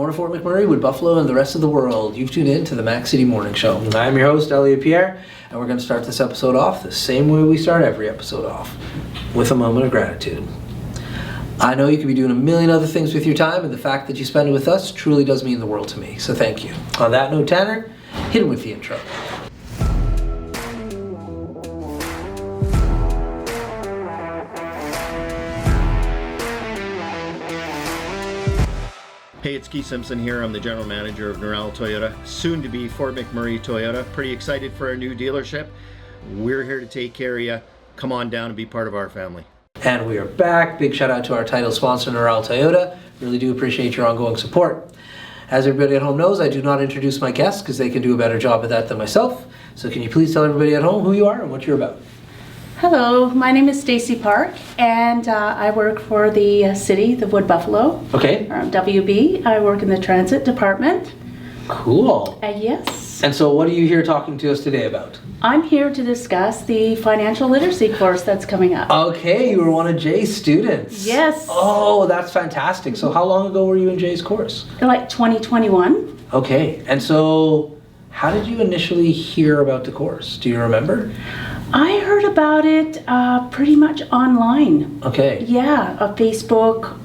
morning, Fort McMurray, Wood Buffalo, and the rest of the world. You've tuned in to the Mac City Morning Show. I'm your host, Elliot Pierre, and we're going to start this episode off the same way we start every episode off, with a moment of gratitude. I know you could be doing a million other things with your time, and the fact that you spend it with us truly does mean the world to me, so thank you. On that note, Tanner, hit him with the intro. Hey, it's Keith Simpson here. I'm the general manager of Norel Toyota, soon to be Fort McMurray Toyota. Pretty excited for our new dealership. We're here to take care of you. Come on down and be part of our family. And we are back. Big shout out to our title sponsor, Norel Toyota. Really do appreciate your ongoing support. As everybody at home knows, I do not introduce my guests because they can do a better job at that than myself. So can you please tell everybody at home who you are and what you're about? Hello, my name is Stacy Park, and I work for the city, the Wood Buffalo. Okay. WB. I work in the transit department. Cool. Yes. And so what are you here talking to us today about? I'm here to discuss the financial literacy course that's coming up. Okay, you were one of Jay's students. Yes. Oh, that's fantastic. So how long ago were you in Jay's course? Like 2021. Okay, and so how did you initially hear about the course? Do you remember? I heard about it pretty much online. Okay. Yeah, Facebook,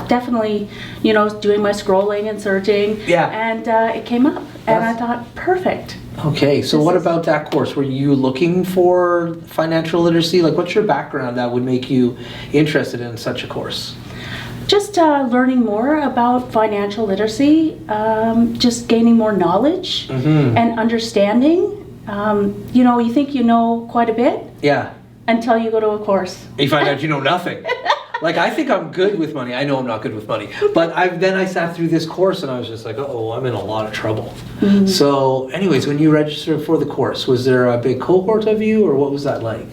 definitely, doing my scrolling and searching. Yeah. And it came up, and I thought, perfect. Okay, so what about that course? Were you looking for financial literacy? Like, what's your background that would make you interested in such a course? Just learning more about financial literacy, just gaining more knowledge and understanding. You think you know quite a bit. Yeah. Until you go to a course. You find out you know nothing. Like, I think I'm good with money. I know I'm not good with money. But then I sat through this course and I was just like, oh, I'm in a lot of trouble. Mm-hmm. So anyways, when you registered for the course, was there a big cohort of you or what was that like?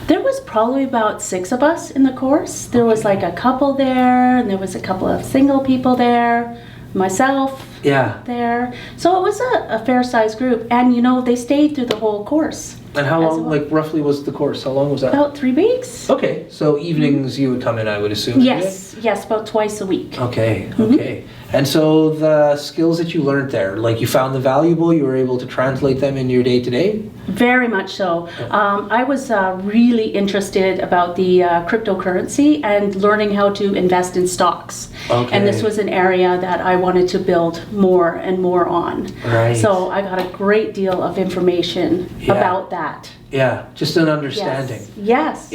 There was probably about 6 of us in the course. There was like a couple there, and there was a couple of single people there, myself there. So it was a fair-sized group. And, they stayed through the whole course. And how long, roughly was the course? How long was that? About 3 weeks. Okay, so evenings you would come in, I would assume? Yes, about twice a week. Okay. And so the skills that you learned there, like you found them valuable, you were able to translate them in your day-to-day? Very much so. I was really interested about the cryptocurrency and learning how to invest in stocks. Okay. And this was an area that I wanted to build more and more on. Right. So I got a great deal of information about that. Yeah, just an understanding. Yes.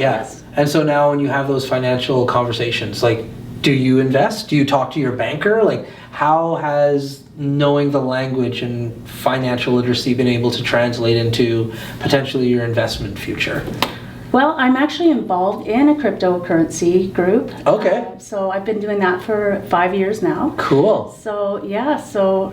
And so now when you have those financial conversations, like, do you invest? Do you talk to your banker? Like, how has knowing the language and financial literacy been able to translate into potentially your investment future? Well, I'm actually involved in a cryptocurrency group. Okay. So I've been doing that for 5 years now. Cool. So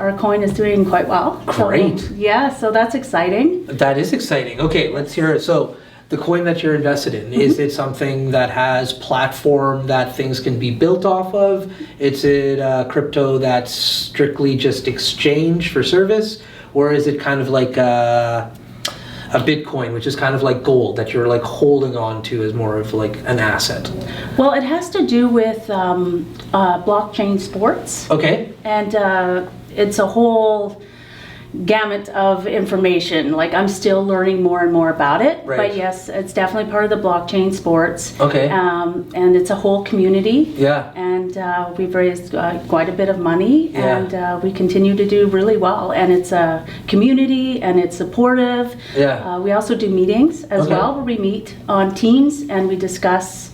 our coin is doing quite well. Great. So that's exciting. That is exciting. Okay, let's hear it. So the coin that you're invested in, is it something that has platform that things can be built off of? Is it crypto that's strictly just exchange for service? Or is it kind of like a Bitcoin, which is kind of like gold that you're like holding on to as more of like an asset? Well, it has to do with blockchain sports. Okay. And it's a whole gamut of information. Like, I'm still learning more and more about it. Right. But yes, it's definitely part of the blockchain sports. Okay. And it's a whole community. Yeah. And we've raised quite a bit of money. Yeah. And we continue to do really well. And it's a community and it's supportive. Yeah. We also do meetings as well, where we meet on Teams and we discuss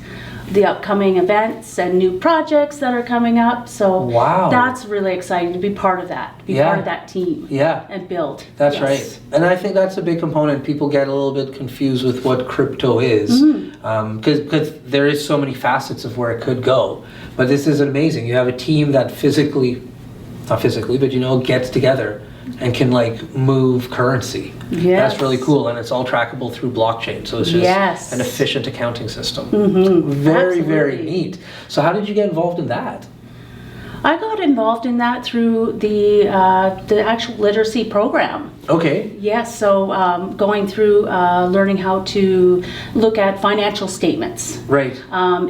the upcoming events and new projects that are coming up. So that's really exciting to be part of that, part of that team and build. That's right. And I think that's a big component. People get a little bit confused with what crypto is because there is so many facets of where it could go. But this is amazing. You have a team that not physically, but gets together and can like move currency. Yes. That's really cool, and it's all trackable through blockchain, so it's just an efficient accounting system. Very, very neat. So how did you get involved in that? I got involved in that through the actual literacy program. Okay. Yes, so going through learning how to look at financial statements. Right.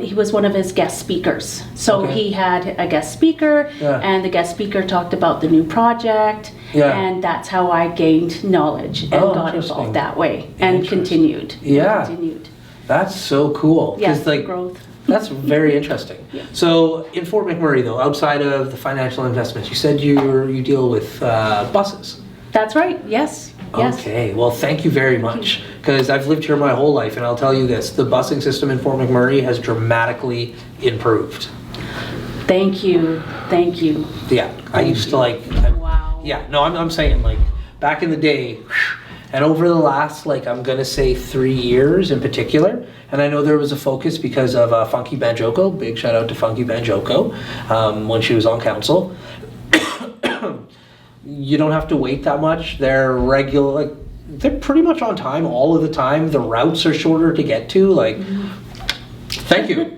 He was one of his guest speakers. So Okay. he had a guest speaker, Yeah. and the guest speaker talked about the new project, Yeah. and that's how I gained knowledge and Oh, got interesting. involved that way, and Interesting. continued. Yeah. Continued. That's so cool. 'Cause, Yes, like, growth. that's very interesting. Yeah. So in Fort McMurray, though, outside of the financial investments, you said you deal with buses. That's right, yes. Yes. Okay, well, thank you very much, because I've lived here my whole life, and I'll tell you this, the busing system in Fort McMurray has dramatically improved. Thank you. Thank you. Yeah, I used to like, Wow. yeah, no, I'm saying, like, back in the day, and over the last, like, I'm gonna say 3 years in particular, and I know there was a focus because of Funky Banjoko, big shout out to Funky Banjoko, when she was on council. You don't have to wait that much. They're regular, like, they're pretty much on time all of the time. The routes are shorter to get to, like, thank you.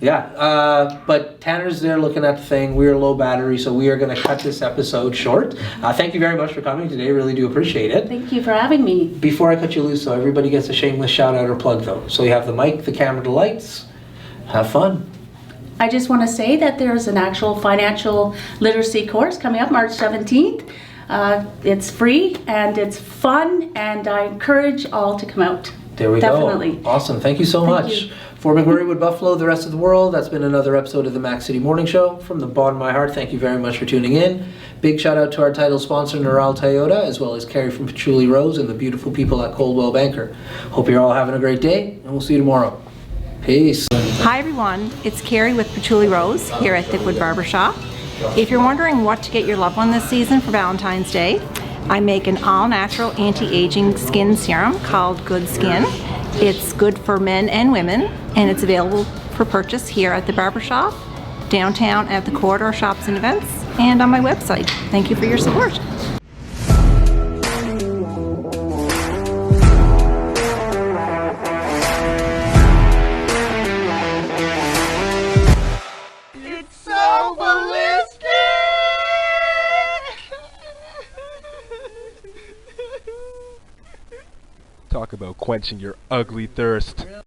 Yeah, but Tanner's there looking at the thing. We are low battery, so we are going to cut this episode short. Thank you very much for coming today. Really do appreciate it. Thank you for having me. Before I cut you loose, though, everybody gets a shameless shout out or plug, though. So you have the mic, the camera, the lights. Have fun. I just want to say that there's an actual financial literacy course coming up March 17th. It's free and it's fun, and I encourage all to come out. There we Definitely. go. Awesome. Thank you so Thank much. you. For McMurray Wood Buffalo, the rest of the world, that's been another episode of the Mac City Morning Show. From the bottom of my heart, thank you very much for tuning in. Big shout out to our title sponsor, Neural Toyota, as well as Carrie from Patchouli Rose and the beautiful people at Coldwell Banker. Hope you're all having a great day, and we'll see you tomorrow. Peace. Hi everyone, it's Carrie with Patchouli Rose here at Thickwood Barbershop. If you're wondering what to get your loved one this season for Valentine's Day, I make an all-natural anti-aging skin serum called Good Skin. It's good for men and women, and it's available for purchase here at the barbershop, downtown at the Corridor Shops and Events, and on my website. Thank you for your support. Talk about quenching your ugly thirst.